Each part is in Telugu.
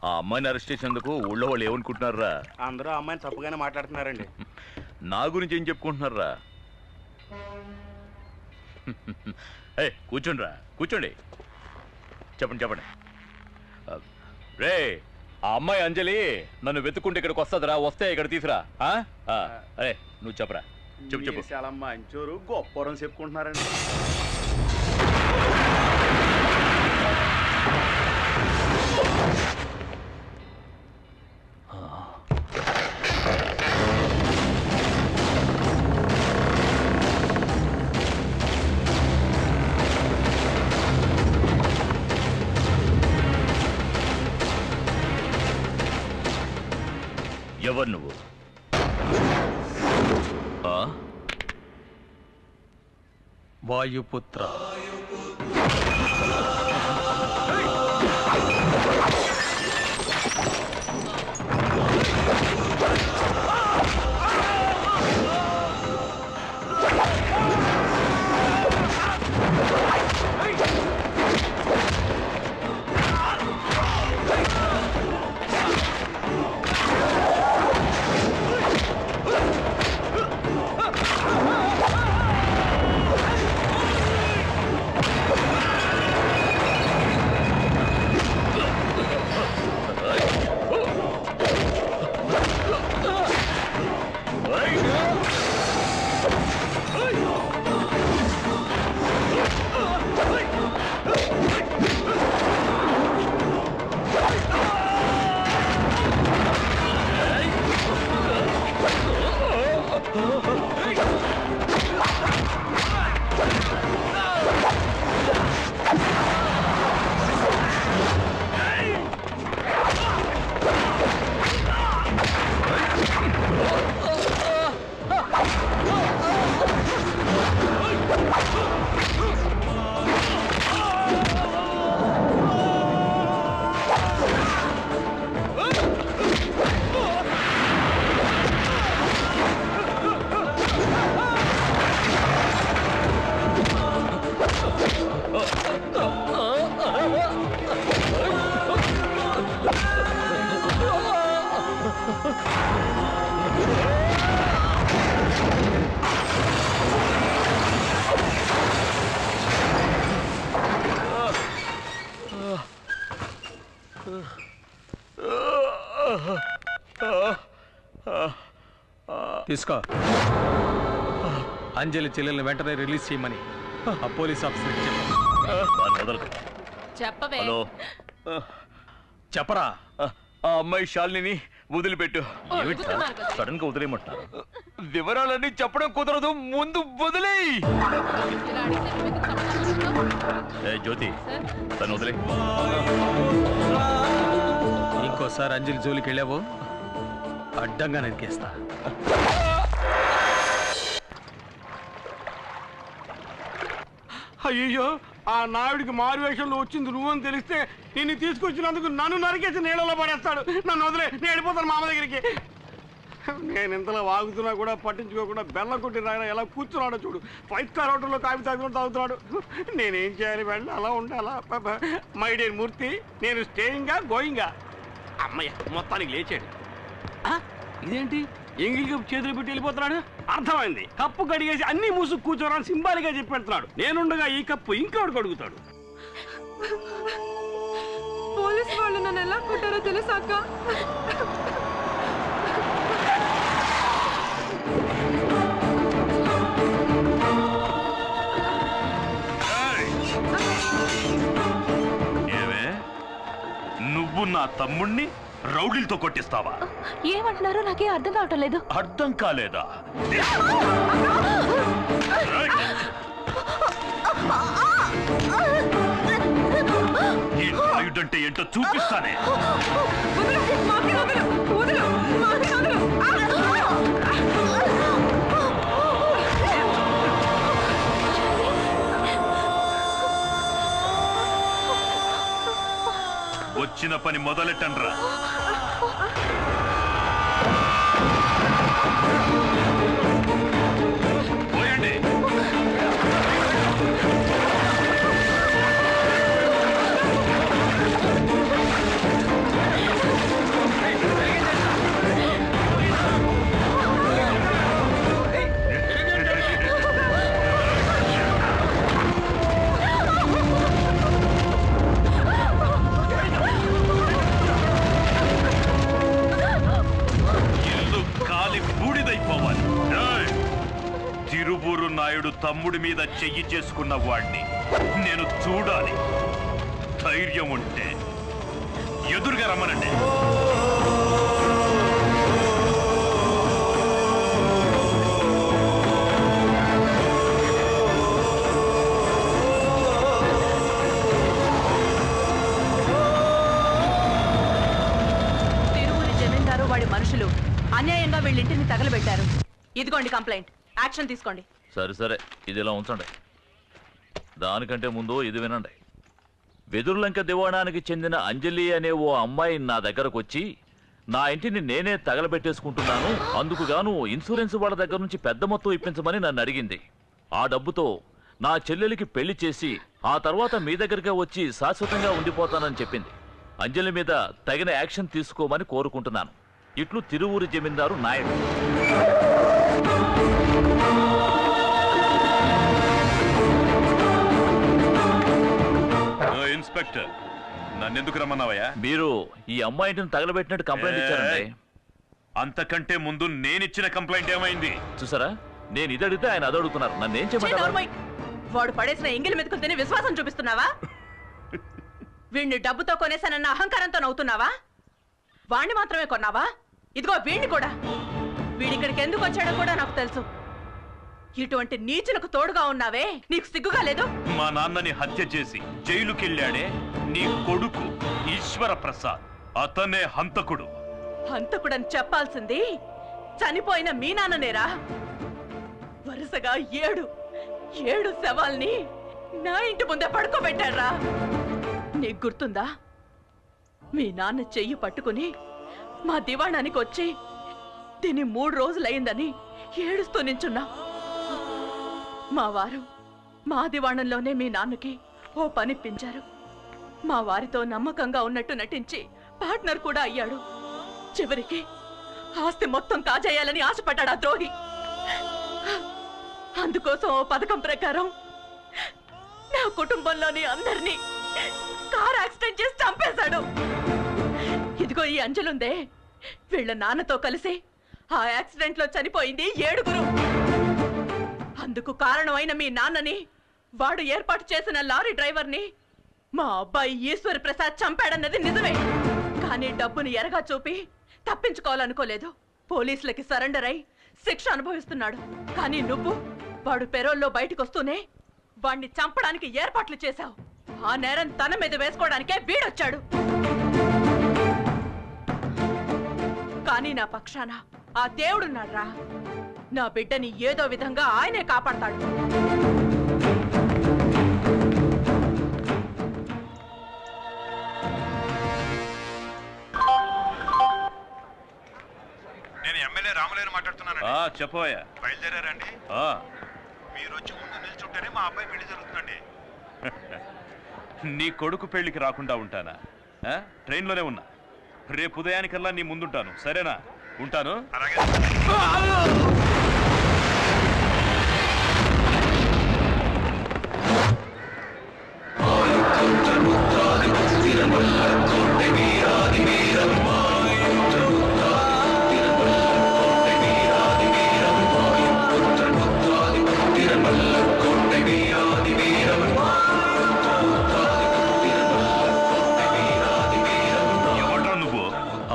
ఆ అమ్మాయిని అరెస్ట్ చేసేందుకు ఊళ్ళో వాళ్ళు ఏమనుకుంటున్నారా? అందరూ అమ్మాయిని తప్పుగానే మాట్లాడుతున్నారండి. నా గురించి ఏం చెప్పుకుంటున్నారా? కూర్చోండి రా, కూర్చోండి. చెప్పండి చెప్పండి. రే, ఆ అమ్మాయి అంజలి నన్ను వెతుక్కుంటే ఇక్కడికి వస్తుందిరా, వస్తే ఇక్కడ తీసురా. అరే నువ్వు చెప్పరా, చెప్పు చెప్పు. చాలా మంచోరు గొప్పరం చెప్పుకుంటున్నారండి. ఎవరు నువ్వు? వాయుపుత్ర. తీసుకో. అంజలి చెల్లెల్ని వెంటనే రిలీజ్ చేయమని ఆ పోలీస్ ఆఫీసర్కి చెప్పవే. హలో, చెప్పరా. ఆ అమ్మాయి శాలిని వదిలిపెట్టు. సడన్ గా వదిలేయమంటున్నారు. వివరాలన్నీ చెప్పడం కుదరదు, ముందు వదిలే. జ్యోతి, తను వదిలే. ఇంకోసారి అంజలి జోలికి వెళ్ళావో అడ్డంగా నరికేస్తా. అయ్యో, ఆ నాయుడికి మారువేషంలో వచ్చింది నువ్వని తెలిస్తే నిన్ను తీసుకొచ్చినందుకు నన్ను నరికేసి నీళ్ళలో పడేస్తాడు. నన్ను వదిలే, నేను వెళ్ళిపోతాను మామ దగ్గరికి. నేను ఇంతలో వాగుతున్నా కూడా పట్టించుకోకుండా బెల్లం కొట్టి రాయన ఎలా కూర్చున్నాడో చూడు. 5 స్టార్ హోటల్లో కాఫీ తాగుతున్నాడు. నేనేం చేయాలి? వెళ్ళి అలా ఉండాలా? మై డియర్ మూర్తి, నేను స్టేయింగా గోయింగా? అమ్మయ్య, మొత్తానికి లేచాడు. ఇదేంటి ఎంగిల్ కప్పు చేతులు పెట్టి వెళ్ళిపోతున్నాడు? అర్థమైంది, కప్పు కడిగేసి అన్ని మూసుకు కూర్చోరని సింబాలిగా చెప్పి పెడుతున్నాడు. నేనుండగా ఈ కప్పు ఇంకోటి కడుగుతాడు. పోలీసు వాళ్ళు నన్ను ఎలా కొట్టారో తెలుసాక? ఏమే, నువ్వు నా తమ్ముణ్ణి రౌడీలతో కొట్టిస్తావా? ఏమంటున్నారో నాకే అర్థం కావటం లేదు. అర్థం కాలేదా? ఈ నాయుడంటే ఏంటో చూపిస్తానే. వచ్చిన పని మొదలెట్టండ్రా. పోయండి. తమ్ముడి మీద చెయ్యి చేసుకున్న వాడిని నేను చూడాలి. ధైర్యం ఉంటే ఎదురుగా రమ్మనండి. వాడి మనుషులు అన్యాయంగా వీళ్ళింటిని తగలబెట్టారు. ఇదిగోండి కంప్లైంట్, యాక్షన్ తీసుకోండి. సరే ఇది ఇలా ఉంచండి. దానికంటే ముందు ఇది వినండి. వెదురులంక దివాణానికి చెందిన అంజలి అనే ఓ అమ్మాయి నా దగ్గరకు వచ్చి నా ఇంటిని నేనే తగలబెట్టేసుకుంటున్నాను, అందుకు గాను ఇన్సూరెన్స్ వాళ్ళ దగ్గర నుంచి పెద్ద మొత్తం ఇప్పించమని నన్ను అడిగింది. ఆ డబ్బుతో నా చెల్లెలికి పెళ్లి చేసి ఆ తర్వాత మీ దగ్గరగా వచ్చి శాశ్వతంగా ఉండిపోతానని చెప్పింది. అంజలి మీద తగిన యాక్షన్ తీసుకోమని కోరుకుంటున్నాను. ఇట్లు తిరువూరి జమీందారు నాయుడు. ఇన్స్పెక్టర్, నన్నెందుకు రమ్మన్నావయ్యా? మీరు ఈ అమ్మాయిని తగలబెట్టినట్టు కంప్లైంట్ ఇచ్చారండి. అంతకంటే ముందు నేనిచ్చిన కంప్లైంట్ ఏమైంది చూసారా? నేను ఇది అడిగితే ఆయన అది అడుగుతున్నారు. నన్నేం చెప్పంటారు? వాడు పడేసిన ఎంగిలి మెతుకులు విశ్వాసం చూపిస్తున్నావా? వీణ్ణి డబ్బుతో కొనేసానన్న అహంకారంతో నవ్వుతున్నావా? వాణ్ణి మాత్రమే కొన్నావా? ఇదిగో వీణ్ణి కూడా. వీడిక్కడికి ఎందుకు వచ్చాడో కూడా నాకు తెలుసు. ఇటువంటి నీచులకు తోడుగా ఉన్నావే, నీకు సిగ్గుగా లేదు? మా నాన్నని హత్య చేసి జైలుకెళ్ళాడే నీ కొడుకు ఈశ్వర ప్రసాద్, అతనే హంతకుడు. హంతకుడని చెప్పాల్సింది చనిపోయిన మీ నాన్ననేరా. వరుసగా ఏడు శవాల్ని నా ఇంటి ముందే పడుకోబెట్టారా. నీకు గుర్తుందా? మీ నాన్న చెయ్యి పట్టుకుని మా దివాణానికి వచ్చి దీన్ని 3 రోజులైందని ఏడుస్తూ నించున్నా. మా వారు మా దివాణంలోనే మీ నాన్నకి ఓ పనిప్పించారు. మా వారితో నమ్మకంగా ఉన్నట్టు నటించి పార్ట్నర్ కూడా అయ్యాడు. చివరికి ఆస్తి మొత్తం కాజేయాలని ఆశపడ్డాడు ఆ ద్రోహి. అందుకోసం ఓ పథకం ప్రకారం నా కుటుంబంలోని అందరినీ కార్ యాక్సిడెంట్ చేసి చంపేశాడు. ఇదిగో ఈ అంజలుందే, వీళ్ళ నాన్నతో కలిసి ఆ యాక్సిడెంట్ లో చనిపోయింది 7గురు. అందుకు కారణమైన మీ నాన్నని, వాడు ఏర్పాటు చేసిన లారీ డ్రైవర్ని మా అబ్బాయి ఈశ్వర్ ప్రసాద్ చంపాడన్నది నిజమే. కానీ డబ్బుని ఎరగా చూపి తప్పించుకోవాలనుకోలేదు. పోలీసులకి సరెండర్ అయి శిక్ష అనుభవిస్తున్నాడు. కానీ నువ్వు వాడు పెరోల్లో బయటకు వస్తూనే వాణ్ణి చంపడానికి ఏర్పాట్లు చేశావు. ఆ నేరం తన మీద వేసుకోవడానికే వీడొచ్చాడు. కానీ నా పక్షాన ఆ దేవుడున్నాడ్రా. నా బిడ్డని ఏదో విధంగా ఆయనే కాపాడతాడు. నేను ఎమ్మెల్యే రామలేని మాట్లాడుతున్నాను. చెప్పోయా. బయలుదేరారండి? మీరు వచ్చి ముందు నిల్చుంటేనే మా అబ్బాయి పెళ్లి జరుగుతుందండి. నీ కొడుకు పెళ్లికి రాకుండా ఉంటానా? ట్రైన్లోనే ఉన్నా. రేపు ఉదయానికల్లా నీ ముందుంటాను, సరేనా? ఉంటాను. అలాగే.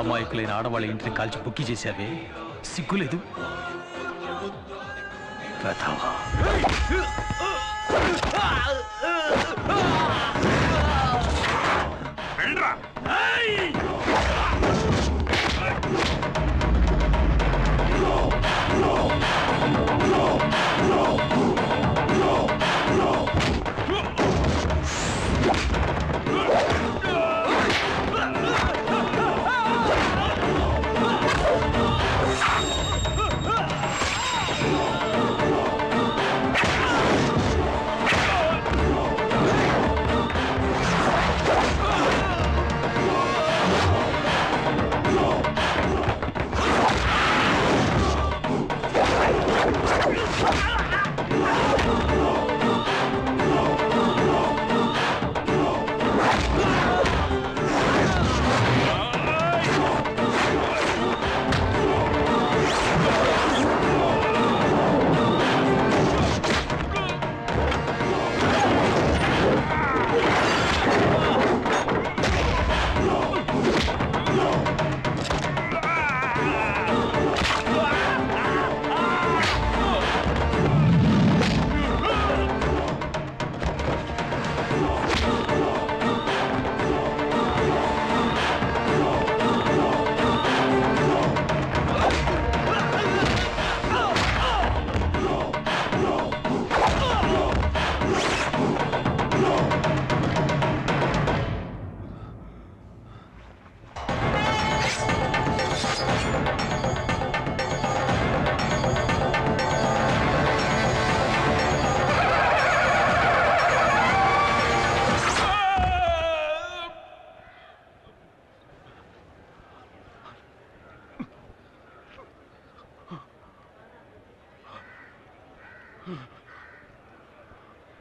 అమాయకులైన ఆడవాళ్ళ ఇంటిని కాల్చి బుక్కి చేశావే, సిగ్గులేదు?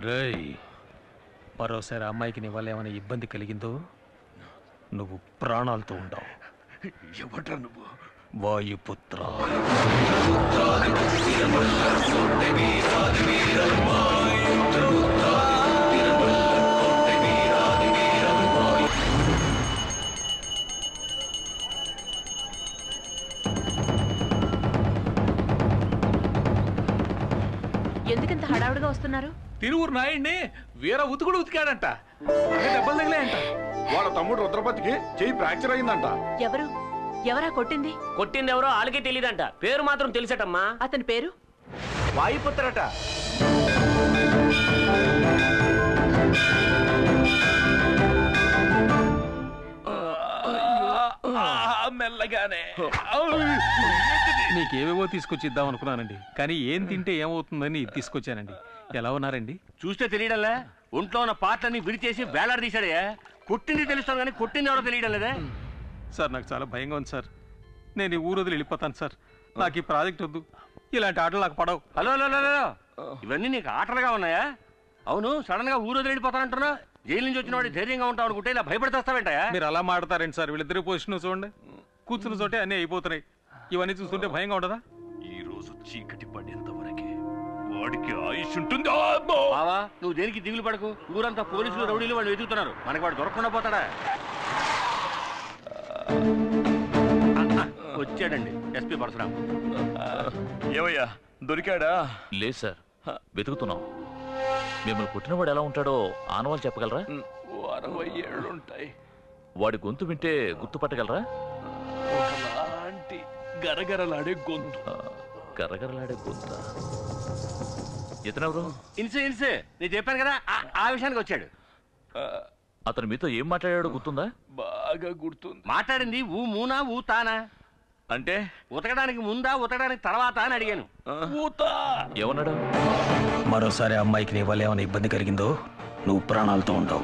రేయ్, మరోసారి అమ్మాయికి నీ వల్ల ఏమైనా ఇబ్బంది కలిగిందో నువ్వు ప్రాణాలతో ఉండవు. ఎవట్రా నువ్వు? వాయుపుత్ర. ఎందుకంత హడావుడిగా వస్తున్నారు? తిరువురు నాయుడిని వీర ఉతుకుడు ఉతికాడంట. దెబ్బలు తగిలాయంట. వాళ్ళ తమ్ముడు రుద్రపతికి చెయ్యి ఫ్రాక్చర్ అయిందంట. ఎవరా కొట్టింది? కొట్టింది ఎవరో వాళ్ళకే తెలియదంట. పేరు మాత్రం తెలిసటమ్మా. అతని పేరు వాయుపుత్రట. మెల్లగానే మీకేవేవో తీసుకొచ్చి ఇద్దాం అనుకున్నానండి, కానీ ఏం తింటే ఏమవుతుందని ఇది తీసుకొచ్చానండి. ఎలా ఉన్నారండి? చూస్తే తెలియడంలే, ఒంట్లో ఉన్న పాటలన్నీ విడిచేసి వేలాడదీశాడే. కొట్టింది తెలుస్తాను కానీ కొట్టింది ఎవరో తెలియడం లేదే. సార్ నాకు చాలా భయంగా ఉంది సార్. నేను ఈ ఊరు వదిలి వెళ్ళిపోతాను సార్. నాకు ఈ ప్రాజెక్ట్ వద్దు. ఇలాంటి ఆటలు నాకు పడవు. హలో హలో హలో, ఇవన్నీ నీకు ఆటలుగా ఉన్నాయా? అవును, సడన్ గా ఊరు వదిలి వెళ్ళిపోతానంటున్నా. జైలు నుంచి వచ్చిన వాడు ధైర్యంగా ఉంటావు అనుకుంటే ఇలా భయపడితేస్తావేంటయా? మీరు అలా మాడతారండి సార్. వీళ్ళిద్దరి పొజిషన్ చూడండి, కూర్చున్న చోటే అన్నీ అయిపోతున్నాయి. ఇవన్నీ చూస్తుంటే భయంగా ఉండదా? ఈ రోజు చీకటి పడేంత వరకే వాడికి ఆయుష్ ఉంటుంది. బావా, నువ్వు దేనికి దిగులు పడకు. ఊరంతా పోలీసులు రౌడీలు వాళ్ళు వెతుకుతున్నారు. మనకి వాడు దొరకకుండా పోతాడా? వచ్చాడండి ఎస్పీ పరశురాం. ఏమయ్యా, దొరికాడా? లేదు సార్, వెతుకుతున్నాం. మిమ్మల్ని పుట్టినవాడు ఎలా ఉంటాడో ఆనవాళ్ళు చెప్పగలరా? 60 ఏళ్ళుంటాయి. వాడి గొంతు వింటే గుర్తుపట్టగలరా? ఒకలాంటి గరగరలాడే గొంతు. గరగరలాడే గొంత. ఇతనెవరు? ఇన్సే నేను చెప్పాను కదా, ఆ విషయానికి వచ్చాడు. అతను మీతో ఏం మాట్లాడాడో గుర్తుందా? బాగా గుర్తుంది. మాట్లాడింది ఊ మూనా ఊ తానా అంటే ఉతకడానికి ముందా ఉతకడానికి తర్వాత అని అడిగాను. ఏమన్నాడు? మరోసారి అమ్మాయికి నీ వల్ల ఏమైనా ఇబ్బంది కలిగిందో నువ్వు ప్రాణాలతో ఉండవు.